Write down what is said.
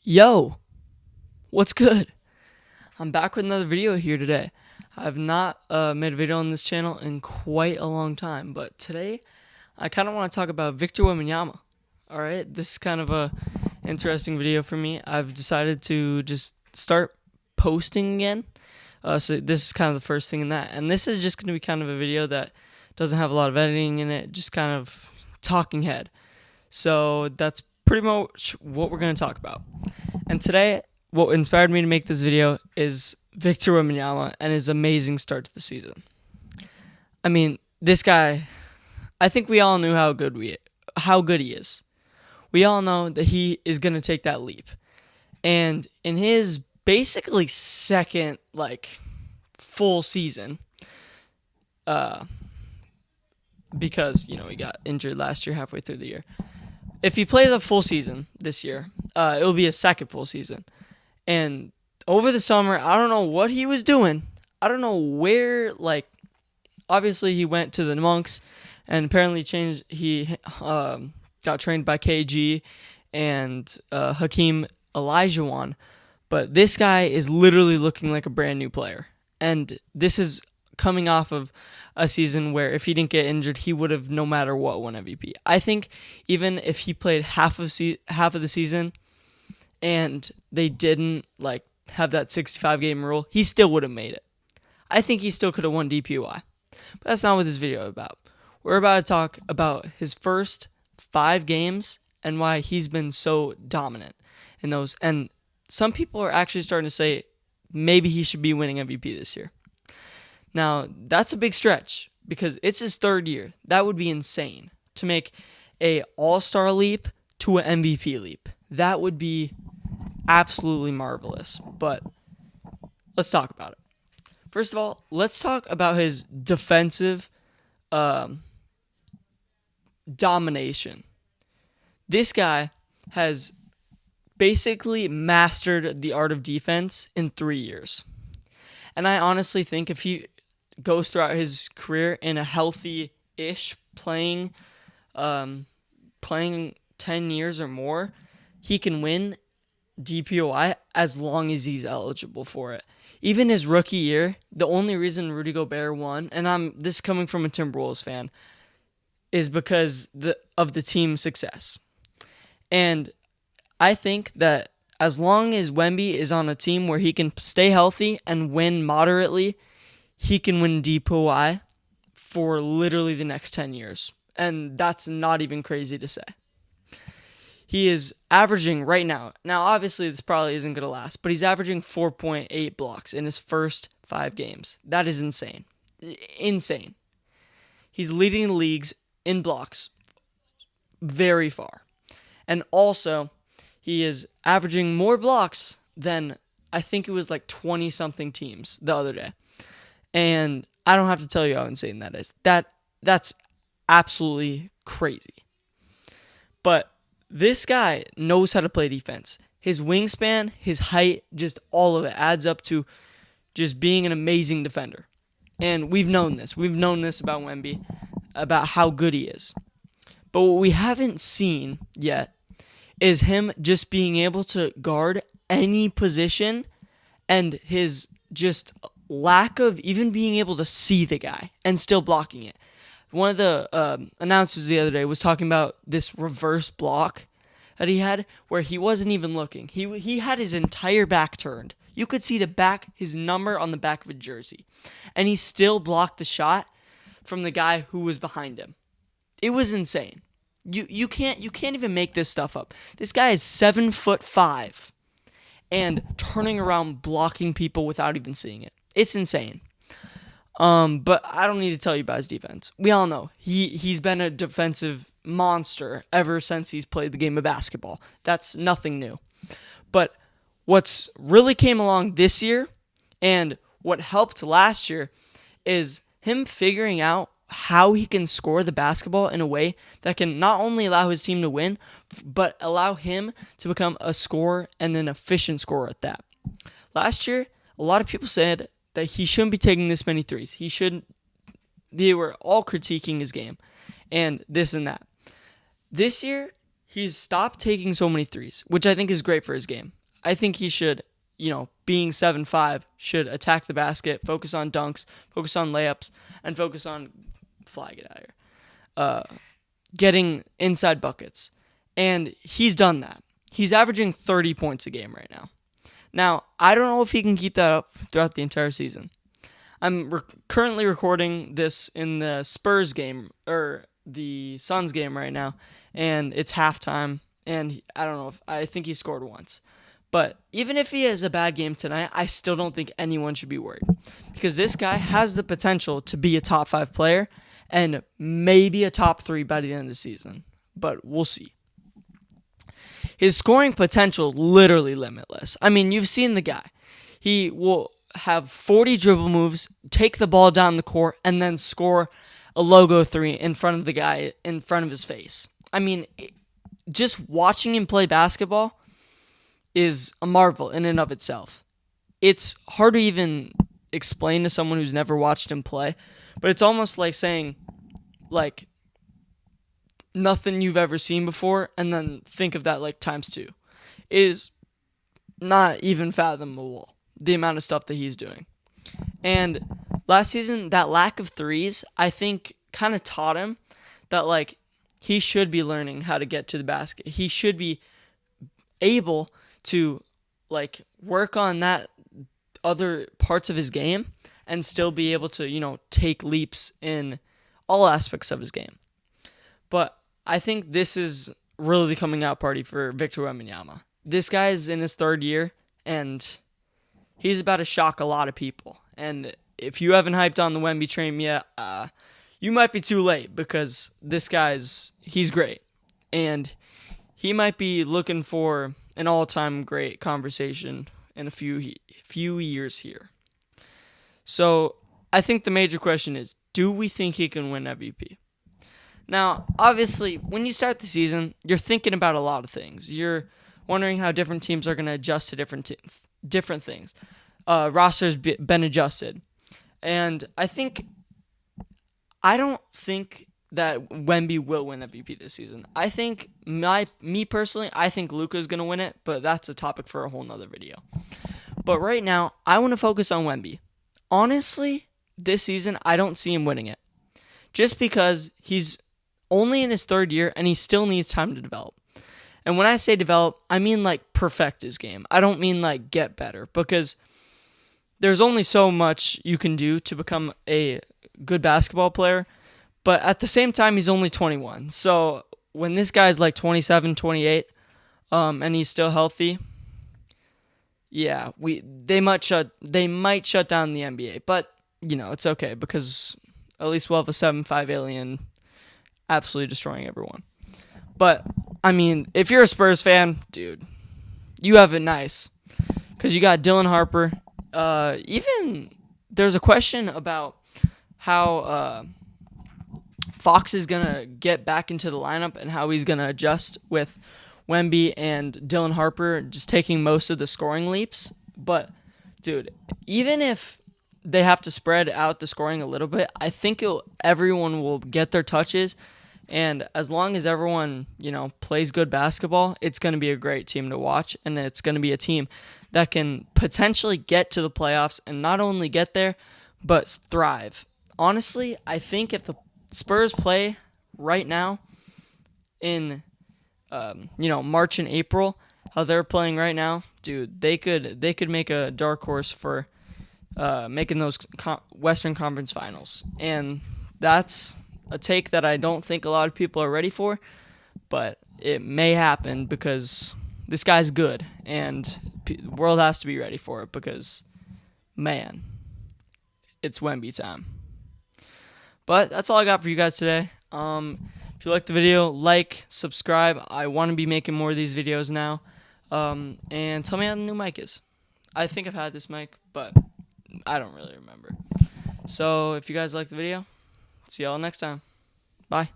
Yo, what's good? I'm back with another video here today. I've not made a video on this channel in quite a long time, but today I kind of want to talk about Victor Wembanyama. All right, this is kind of a interesting video for me. I've decided to just start posting again. So this is kind of the first thing in that, and this is just going to be kind of a video that doesn't have a lot of editing in it, just kind of talking head. So that's pretty much what we're going to talk about. And today, what inspired me to make this video is Victor Wembanyama and his amazing start to the season. I mean, this guy, I think we all knew how good he is. We all know that he is going to take that leap. And in his basically second full season, because he got injured last year halfway through the year. If he plays a full season this year, it'll be a second full season. And over the summer, I don't know what he was doing. I don't know where, obviously he went to the Monks and apparently he got trained by KG and Hakeem Olajuwon. But this guy is literally looking like a brand new player. And this is coming off of a season where if he didn't get injured, he would have no matter what won MVP. I think even if he played half of the season and they didn't have that 65 game rule, he still would have made it. I think he still could have won DPOI. But that's not what this video is about. We're about to talk about his first 5 games and why he's been so dominant in those. And some people are actually starting to say maybe he should be winning MVP this year. Now, that's a big stretch because it's his 3rd year. That would be insane to make a all-star leap to an MVP leap. That would be absolutely marvelous. But let's talk about it. First of all, let's talk about his defensive domination. This guy has basically mastered the art of defense in 3 years. And I honestly think if he goes throughout his career in a healthy-ish playing 10 years or more, he can win DPOI as long as he's eligible for it. Even his rookie year, the only reason Rudy Gobert won, and this coming from a Timberwolves fan, is because of the team's success. And I think that as long as Wemby is on a team where he can stay healthy and win moderately, he can win DPOI for literally the next 10 years. And that's not even crazy to say. He is averaging right now. Now, obviously, this probably isn't going to last, but he's averaging 4.8 blocks in his first 5 games. That is insane. Insane. He's leading the leagues in blocks very far. And also, he is averaging more blocks than I think it was 20-something teams the other day. And I don't have to tell you how insane that is. That's absolutely crazy. But this guy knows how to play defense. His wingspan, his height, just all of it adds up to just being an amazing defender. And we've known this. We've known this about Wemby, about how good he is. But what we haven't seen yet is him just being able to guard any position and his just lack of even being able to see the guy and still blocking it. One of the announcers the other day was talking about this reverse block that he had where he wasn't even looking. He had his entire back turned. You could see his number on the back of a jersey. And he still blocked the shot from the guy who was behind him. It was insane. You can't even make this stuff up. This guy is 7'5" and turning around blocking people without even seeing it. It's insane. But I don't need to tell you about his defense. We all know he's been a defensive monster ever since he's played the game of basketball. That's nothing new. But what's really came along this year and what helped last year is him figuring out how he can score the basketball in a way that can not only allow his team to win, but allow him to become a scorer and an efficient scorer at that. Last year, a lot of people said that he shouldn't be taking this many threes. They were all critiquing his game and this and that. This year, he's stopped taking so many threes, which I think is great for his game. I think he should, being 7'5", should attack the basket, focus on dunks, focus on layups, and focus on get out of here, getting inside buckets. And he's done that. He's averaging 30 points a game right now. Now, I don't know if he can keep that up throughout the entire season. I'm currently recording this in the Spurs game, or the Suns game right now, and it's halftime, and I don't know I think he scored once. But even if he has a bad game tonight, I still don't think anyone should be worried, because this guy has the potential to be a top 5 player and maybe a top 3 by the end of the season, but we'll see. His scoring potential literally limitless. I mean, you've seen the guy. He will have 40 dribble moves, take the ball down the court, and then score a logo 3 in front of the guy, in front of his face. I mean, just watching him play basketball is a marvel in and of itself. It's hard to even explain to someone who's never watched him play, but it's almost like saying, like, nothing you've ever seen before, and then think of that like times 2. It is not even fathomable, the amount of stuff that he's doing. And last season, that lack of threes, I think, kind of taught him that, like, he should be learning how to get to the basket. He should be able to, like, work on that other parts of his game and still be able to, take leaps in all aspects of his game. But I think this is really the coming out party for Victor Wembanyama. This guy is in his 3rd year, and he's about to shock a lot of people. And if you haven't hyped on the Wemby train yet, you might be too late, because this he's great. And he might be looking for an all-time great conversation in a few years here. So I think the major question is, do we think he can win MVP? Now, obviously, when you start the season, you're thinking about a lot of things. You're wondering how different teams are going to adjust to different things. Roster's been adjusted. And I don't think that Wemby will win MVP this season. I think, me personally, I think Luka's going to win it, but that's a topic for a whole nother video. But right now, I want to focus on Wemby. Honestly, this season, I don't see him winning it. Just because he's only in his 3rd year, and he still needs time to develop. And when I say develop, I mean, like, perfect his game. I don't mean, like, get better, because there's only so much you can do to become a good basketball player. But at the same time, he's only 21. So when this guy's like 27, 28, and he's still healthy, yeah, they might shut down the NBA. But, it's okay, because at least we'll have a 7'5" alien absolutely destroying everyone. But, I mean, if you're a Spurs fan, dude, you have it nice, because you got Dylan Harper. Even there's a question about how Fox is going to get back into the lineup and how he's going to adjust with Wemby and Dylan Harper just taking most of the scoring leaps. But, dude, even if they have to spread out the scoring a little bit, I think everyone will get their touches. And as long as everyone, plays good basketball, it's going to be a great team to watch. And it's going to be a team that can potentially get to the playoffs and not only get there, but thrive. Honestly, I think if the Spurs play right now in, March and April, how they're playing right now, dude, they could make a dark horse for making those Western Conference Finals. And that's a take that I don't think a lot of people are ready for, but it may happen, because this guy's good, and the world has to be ready for it, because, man, it's Wemby time. But that's all I got for you guys today. If you liked the video, like, subscribe. I want to be making more of these videos now. And tell me how the new mic is. I think I've had this mic, but I don't really remember. So if you guys like the video, see y'all next time. Bye.